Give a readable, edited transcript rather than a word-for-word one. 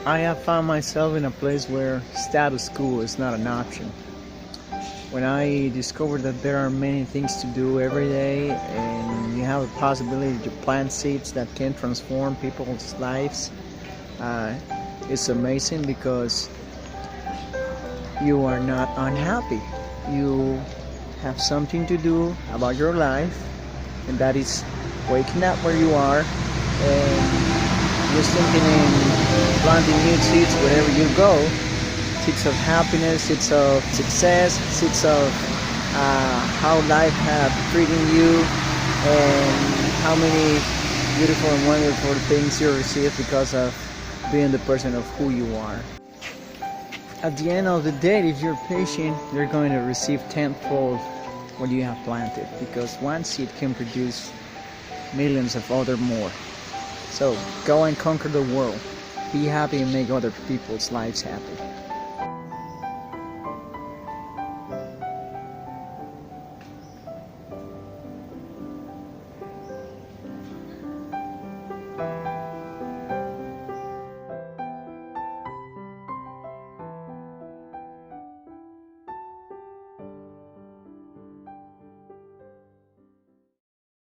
I have found myself in a place where status quo is not an option. When I discovered that there are many things to do every day and you have the possibility to plant seeds that can transform people's lives, uh, it's amazing because you are not unhappy. You have something to do about your life, and that is waking up where you are and just thinking in planting new seeds wherever you go. Seeds of happiness, seeds of success, seeds of how life has treated you, and how many beautiful and wonderful things you receive because of being the person of who you are. At the end of the day, if you're patient, you're going to receive tenfold what you have planted, because one seed can produce millions of other more. So go and conquer the world. Be happy and make other people's lives happy.